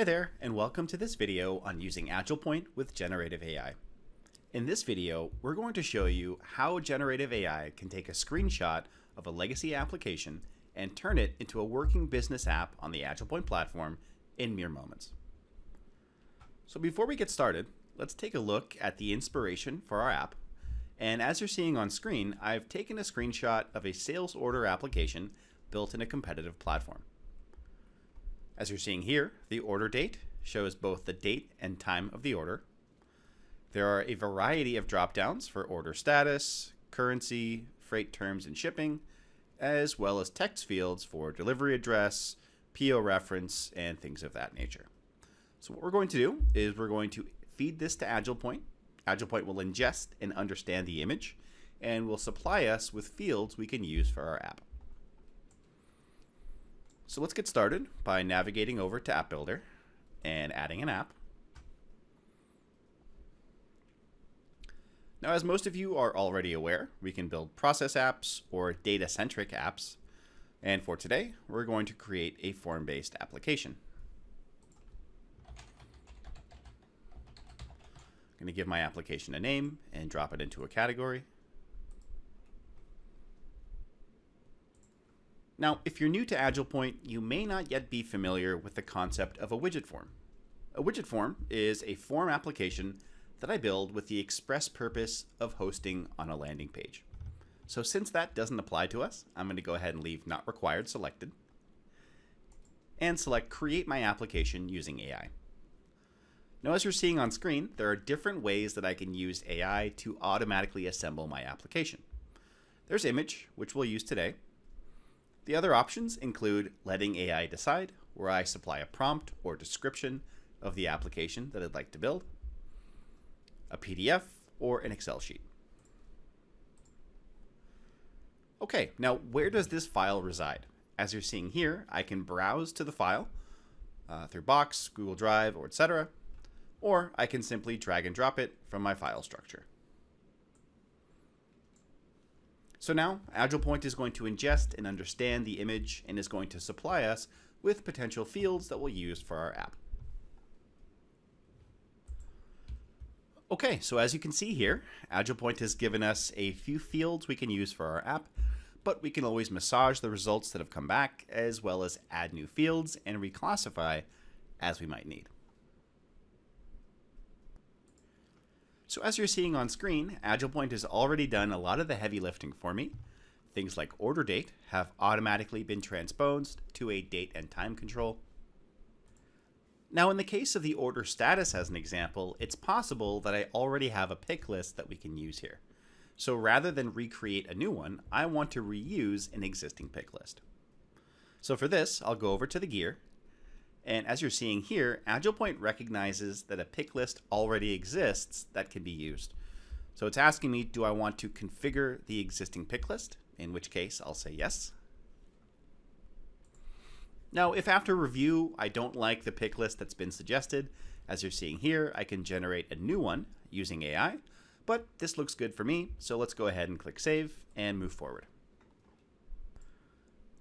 there, and welcome to this video on using AgilePoint with Generative AI. In this video, we're going to show you how Generative AI can take a screenshot of a legacy application and turn it into a working business app on the AgilePoint platform in mere moments. So before we get started, let's take a look at the inspiration for our app. And as you're seeing on screen, I've taken a screenshot of a sales order application built in a competitive platform. As you're seeing here, the order date shows both the date and time of the order. There are a variety of drop-downs for order status, currency, freight terms and shipping, as well as text fields for delivery address, PO reference, and things of that nature. So what we're going to do is we're going to feed this to AgilePoint. AgilePoint will ingest and understand the image and will supply us with fields we can use for our app. So let's get started by navigating over to App Builder and adding an app. Now, as most of you are already aware, we can build process apps or data-centric apps. And for today, we're going to create a form-based application. I'm going to give my application a name and drop it into a category. Now, if you're new to AgilePoint, you may not yet be familiar with the concept of a widget form. A widget form is a form application that I build with the express purpose of hosting on a landing page. So since that doesn't apply to us, I'm going to go ahead and leave Not Required selected and select Create My Application using AI. Now, as you're seeing on screen, there are different ways that I can use AI to automatically assemble my application. There's Image, which we'll use today. The other options include letting AI decide, where I supply a prompt or description of the application that I'd like to build, a PDF, or an Excel sheet. Okay, now where does this file reside? As you're seeing here, I can browse to the file through Box, Google Drive, or etc., or I can simply drag and drop it from my file structure. So now AgilePoint is going to ingest and understand the image and is going to supply us with potential fields that we'll use for our app. Okay, so as you can see here, AgilePoint has given us a few fields we can use for our app, but we can always massage the results that have come back, as well as add new fields and reclassify as we might need. So as you're seeing on screen, AgilePoint has already done a lot of the heavy lifting for me. Things like order date have automatically been transposed to a date and time control. Now, in the case of the order status as an example, it's possible that I already have a pick list that we can use here. So rather than recreate a new one, I want to reuse an existing pick list. So for this, I'll go over to the gear. And as you're seeing here, AgilePoint recognizes that a pick list already exists that can be used. So it's asking me, do I want to configure the existing pick list? In which case, I'll say yes. Now, if after review, I don't like the pick list that's been suggested, as you're seeing here, I can generate a new one using AI, but this looks good for me, so let's go ahead and click Save and move forward.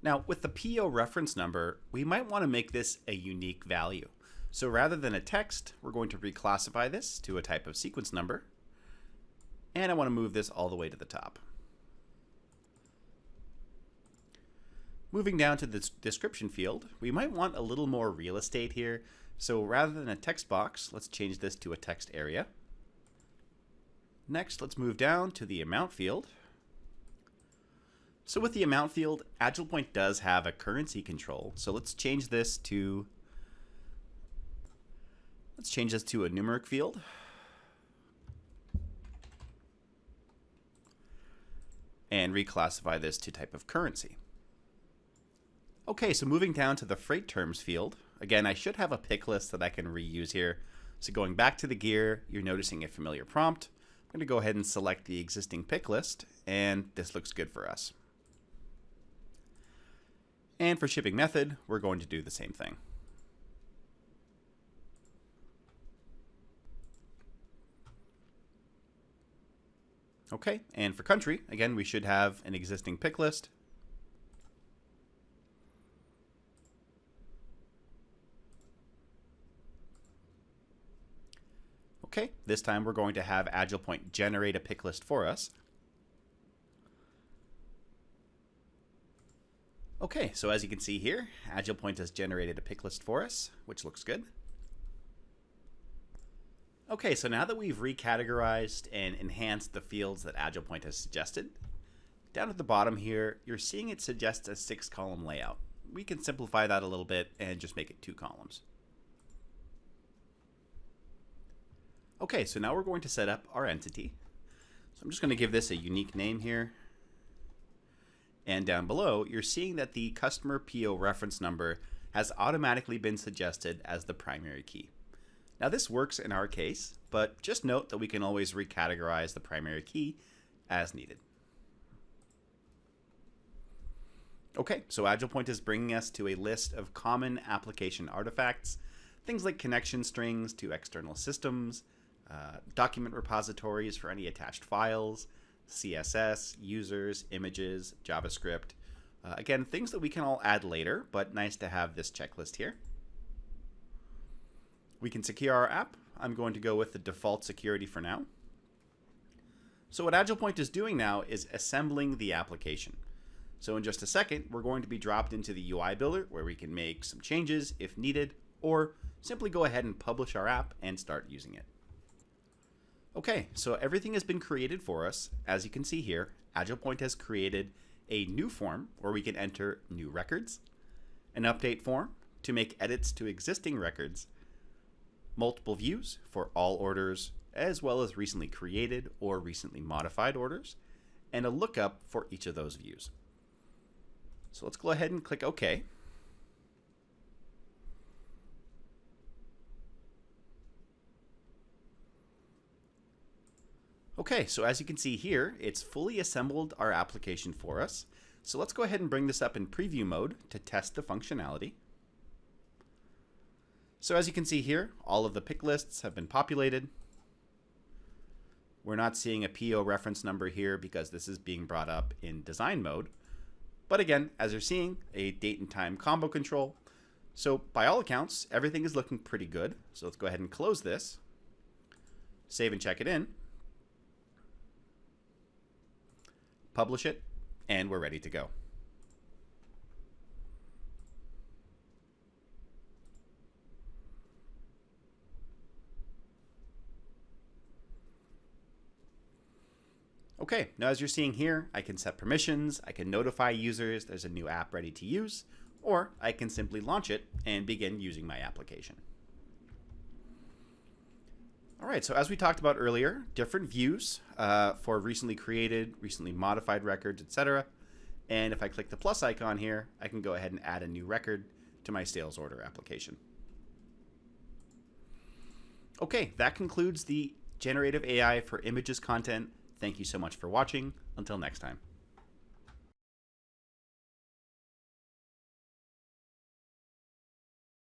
Now, with the PO reference number, we might want to make this a unique value. So rather than a text, we're going to reclassify this to a type of sequence number. And I want to move this all the way to the top. Moving down to the description field, we might want a little more real estate here. So rather than a text box, let's change this to a text area. Next, let's move down to the amount field. So with the amount field, AgilePoint does have a currency control. So let's change this to a numeric field. And reclassify this to type of currency. Okay, so moving down to the freight terms field. Again, I should have a pick list that I can reuse here. So going back to the gear, you're noticing a familiar prompt. I'm going to go ahead and select the existing pick list, and this looks good for us. And for shipping method, we're going to do the same thing. Okay, and for country, again, we should have an existing pick list. Okay, this time we're going to have AgilePoint generate a pick list for us. Okay, so as you can see here, AgilePoint has generated a pick list for us, which looks good. Okay, so now that we've recategorized and enhanced the fields that AgilePoint has suggested, down at the bottom here, you're seeing it suggests a 6-column layout. We can simplify that a little bit and just make it 2 columns. Okay, so now we're going to set up our entity. So I'm just going to give this a unique name here. And down below, you're seeing that the customer PO reference number has automatically been suggested as the primary key. Now this works in our case, but just note that we can always recategorize the primary key as needed. Okay, so AgilePoint is bringing us to a list of common application artifacts, things like connection strings to external systems, document repositories for any attached files, CSS, users, images, JavaScript. Again, things that we can all add later, but nice to have this checklist here. We can secure our app. I'm going to go with the default security for now. So what AgilePoint is doing now is assembling the application. So in just a second, we're going to be dropped into the UI builder where we can make some changes if needed, or simply go ahead and publish our app and start using it. Okay, so everything has been created for us. As you can see here, AgilePoint has created a new form where we can enter new records, an update form to make edits to existing records, multiple views for all orders, as well as recently created or recently modified orders, and a lookup for each of those views. So let's go ahead and click OK. Okay, so as you can see here, it's fully assembled our application for us. So let's go ahead and bring this up in preview mode to test the functionality. So as you can see here, all of the pick lists have been populated. We're not seeing a PO reference number here because this is being brought up in design mode. But again, as you're seeing, a date and time combo control. So by all accounts, everything is looking pretty good. So let's go ahead and close this, save and check it in, publish it, and we're ready to go. Okay, now as you're seeing here, I can set permissions, I can notify users there's a new app ready to use, or I can simply launch it and begin using my application. All right, so as we talked about earlier, different views for recently created, recently modified records, etc. And if I click the plus icon here, I can go ahead and add a new record to my sales order application. Okay, that concludes the generative AI for images content. Thank you so much for watching. Until next time.